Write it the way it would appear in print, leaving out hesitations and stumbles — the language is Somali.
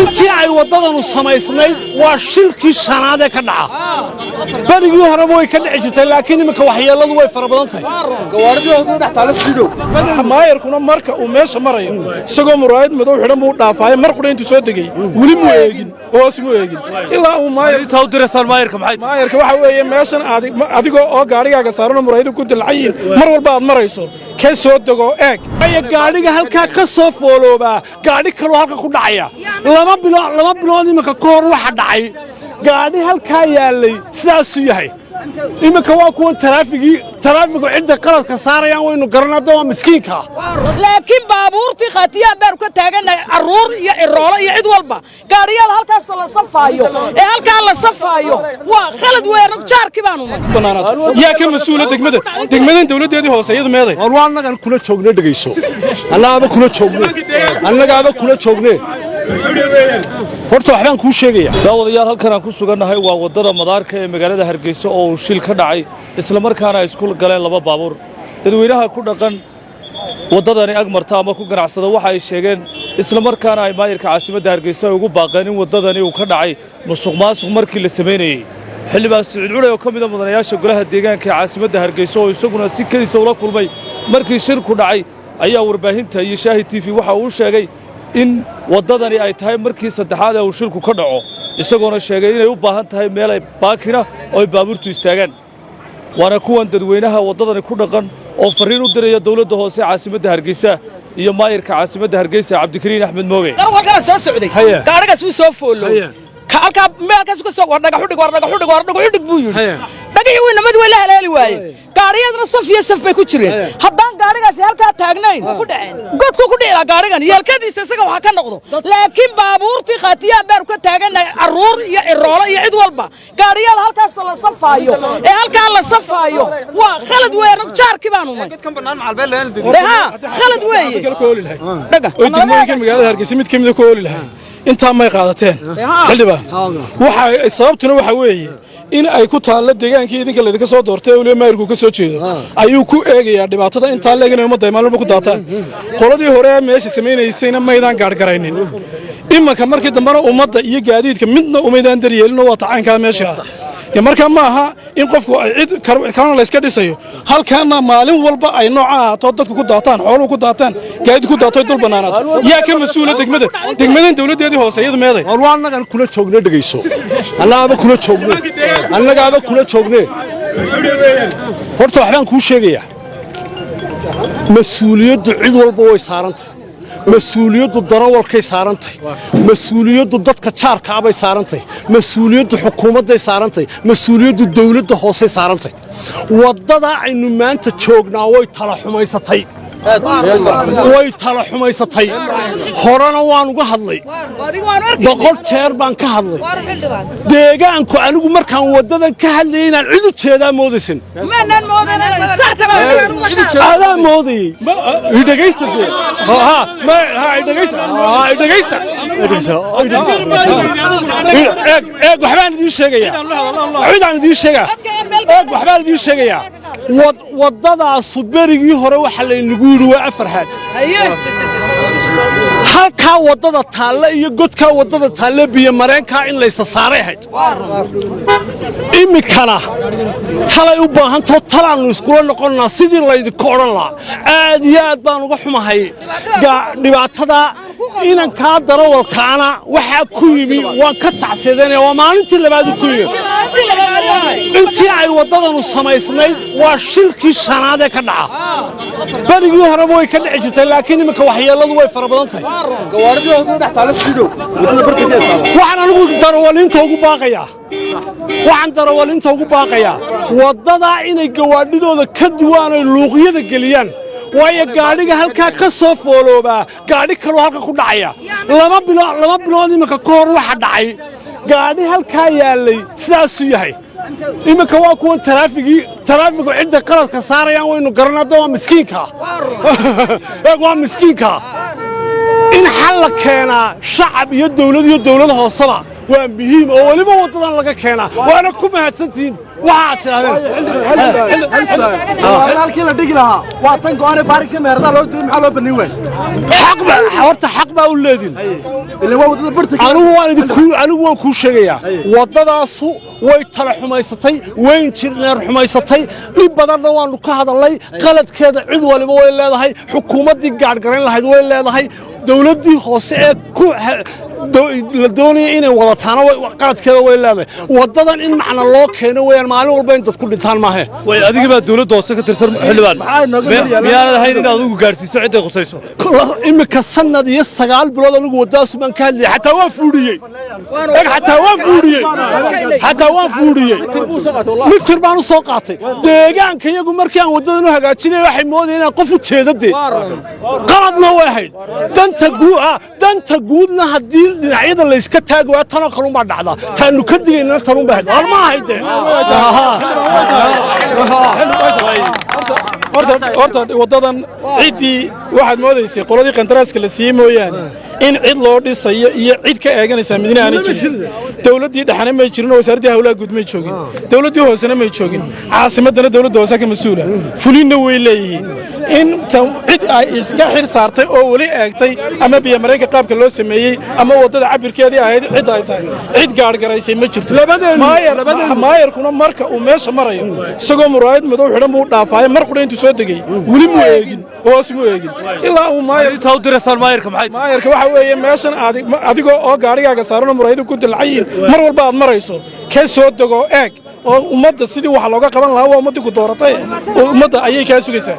intii ay wadadan u samaysnay waa shilkii shanaad ee ka dhaca barigii horeba way ka dhici jirtay laakiin iminka waxyeeladu way fara badan tahay maayarkuna marka uu meesha marayo isagoo muraayad madow xidhan buu dhaafaayo mar qudha intuu soo degay weli muu eegin hoos muu eegin ilaa uu maayarka waxa weeye meeshan adigoo oo gaadhigaaga saaran oo muraayadu ku dilcayiin mar walba aad marayso ka soo dego eeg ay gaadhiga halkaa ka soo fooloobaa gaadhi kaloo halka ku dhacaya laba bilood iminka ka hor waxa dhacay gaadhi halkaa yaallay sidaasuu yahay iminka waa kuwan taraafigu cidda qaladka saarayaan waynu garanada waa miskiinka laakiin baabuurtii khatiyaan baan ka taaganahay caruur iyo ciroolo iyo cid walba gaadhiyada halkaas la safaayo ee halkaa la safaayo waa khalad weyn jaarkii baanu yaa ka mas'uula degmadan dawladeedii hoose iyadu meeday war annagan kula joogna dhageyso annaga kula joogne horta waxbaan kuu sheegaya daawadayaal halkan aan ku sugannahay waa wadada madaarka ee magaalada Hargeysa oo uu shil ka dhacay isla markaana ay isku galeen laba baabuur dadweynaha ku dhaqan wadadani agmarta ama ku ganacsada waxa ay sheegeen isla markaana ay maayirka caasimadda Hargeysa ugu baaqeen in wadadani uu ka dhacay musuqmaasuq markii la sameeyay xildhibaan Saciid Cule oo ka mid ah mudanayaasha golaha deegaanka ee caasimadda Hargeysa oo isaguna si kaliya ula kulmay markii shirku dhacay ayaa warbaahinta iyo Shaahid TV waxa uu sheegay in wadadani ay tahay markii saddexaad ee uu shilku ka dhaco isagoona sheegay inay u baahan tahay meel ay baakina oo ay baabuurtu istaagaan waana kuwan dadweynaha wadadani ku dhaqan oo fariin u diraya dawladda hoose caasimadda Hargeysa iyo maayirka caasimadda Hargeysa Cabdikariin Axmed Mooge garwalkana soo socday gaarigaas wuu soo foolo halka meelkaas ka soo dhagax xudhig buu yiri dhagaxii weyn namad way la haleeli waayeen gaariyadna saf bay ku jireen haddaan gaarigaasi halkaa taagnayn ku dhaceen godku ku dhicila gaarigan yeelkadiisa isaga waxa ka noqdo laakiin baabuurtii khatiyaan baan ka taaganahay caruur iyo ciroolo iyo cid walba gaariyada halkaas la safaayo ee halkaa la safaayo waa khalad weyn jaarkii baanu dadkan banaan macalbeel khalad weyn dhaga oo degmooyinka magaalada Hargeysa mid kamid ah ku ooli lahaa inta may qaadateen xildhibaan waxa sababtuna waxa weeye in ay ku taalo deegaankii idinka la idinka soo doortay oo maayirku ka soo jeedo ayuu ku eegayaa dhibaatada inta leeganay ummadda maalmo ku daataan qoladii hore meesha sameeynayayna maydaan gaargaraynin imanka markii dambana ummadda iyo gaadiidka midna umaydaan daryeelin oo tacaanka meesha marka ma aha in qofku ay cid kana la iska dhisayo halkaana maalin walba ay nooca ahaato dadku ku daataan xooluhu ku daataan gaadiid ku daato dul banaanaad yaa ka mas'uula degmadan dawladeedii hoose iyadu meeday war annagan kula joogna dhageyso annaga kula joogne horta waxbaan kuu sheegaya mas'uuliyaddu cid walba way saarantay مسؤوليته الضراوة كي سارنتي مسؤوليته ضد كشارك عبي سارنتي مسؤوليته حكومة دي سارنتي مسؤوليته الدولة ده هوسي سارنتي وضد إنه ما أنت تشوقنا ويطلع حمايستي ويطلع حمايستي هرانا وانو هذلي بقول شهر بان كهذلي دقيقة أنكو أنو مركان وضد كهذلينا عدو شهدا مودسين من مودن هذا مودي يدقيست ها ما ها يدقيست إيه وحبان دي الشيء عيد عن دي الشيء إيه وحبان دي الشيء وضد الصبري هو وحلا نقول وأفرحت halka wadada taale iyo godka wadada taale biyo mareenka in la isa saaray imikana talay u baahan to talaan isku noqonnaa sidii la idinku oran lahaa aad iyo aad baan uga xumahay dhibaatada inan ka daro walkaana waxa ku yimi waan ka tacsidanay waa maalintii labaad ku yimi intii ay wadadan u samaysnay waa shilkii shanaad ee ka dhaca barigii hore way ka dhici jirtay laakiin imika waxyeeladu way fara badan tahay waxaan anigu darawalinta ugu baaqayaa wadada inay gawaadhidooda ka duwaan ay luuqyada geliyaan waayo gaadhiga halkaa ka soo fooloobaa gaadhi kaloo halka ku dhacaya laba bilood iminka ka hor waxa dhacay gaadhi halkaa yaallay sidaasuu yahay iminka waa kuwan taraafigu cidda qaladka saarayaan waynu garanada waa miskiinka in xal la keenaa shacab iyo dawlad hoosaba waa muhiim oo waliba wadadan laga keenaa waana ku mahadsantihiin waxaad tirahdeen halkii la dhigi lahaa waa tan go'aane baari ka meerada loo diray maxaa loo banin weyn xaq baa u leedin ilaa waa wadada barta anigu waan kuu sheegayaa wadadaasu way tala xumaysatay wayn jirneer xumaysatay dhib badanna waanu ka hadalnay qaladkeeda cid waliba way leedahay xukuumaddii gaadhgarayn lahayd way leedahay dawladdii hoose ee ku la doonaya inay wadataana qaladkeeda way leedahay wadadan in macna loo keeno weeyaan maalin walba in dad ku dhintaan maahe way adiga baa dawladda hoose ka tirsan xildhibaan miyaanad ahayn inaad adigu gaarsiiso cidday khusayso imika sanad iyo 9 bilood anigu wadadaas baan ka hadlayay xataa waan fuudhiyey xataa waan fuudhiyey mitir baan u soo qaatay deegaanka iyagu markii aan wadadan u hagaajinay waxay moodayeen inaan qof u jeedade qaladna way ahayd danta guudna haddii dhinacyada la iska taagi waa tanoo kale unbaa dhacda taanu ka digaynana tan unbaa ahayd hor ma ahayde horta wadadan ciddii waxaad moodaysay qoladii qandaraaska la siiyey mooyaane in cid loo dhisayo iyo cid ka eeganaysaa midna aanay jirin dawladdii dhexana may jirin oo wasaaraddii hawlaha guud may joogin dawladdii hoosena may joogin caasimaddana dawladda hoose ka mas-uula fulinna way leeyihiin in cid ay iska xir saartay oo weli eegtay ama biyo mareenka qaabka loo sameeyey ama waddada cabirkeedii ahayd cid ay tahay cid gaadhgaraysay ma jirto maayarkuna marka uu meesha marayo isagoo muraayad madow xidhan buu dhaafaayo mar qudha intuu soo degay weli muu eegin hoos muu eegin ilaa uu intaa u diraysaan maayarka maxay maayarka waxa weeye meeshan adigoo oo gaadhigaaga saaranoo muraayadu ku dilcayiin mar walba aad marayso ka soo dego eeg oo ummadda sidii wax looga qaban lahaa waa ummaddii ku dooratay ummadda ayay kaa sugaysaa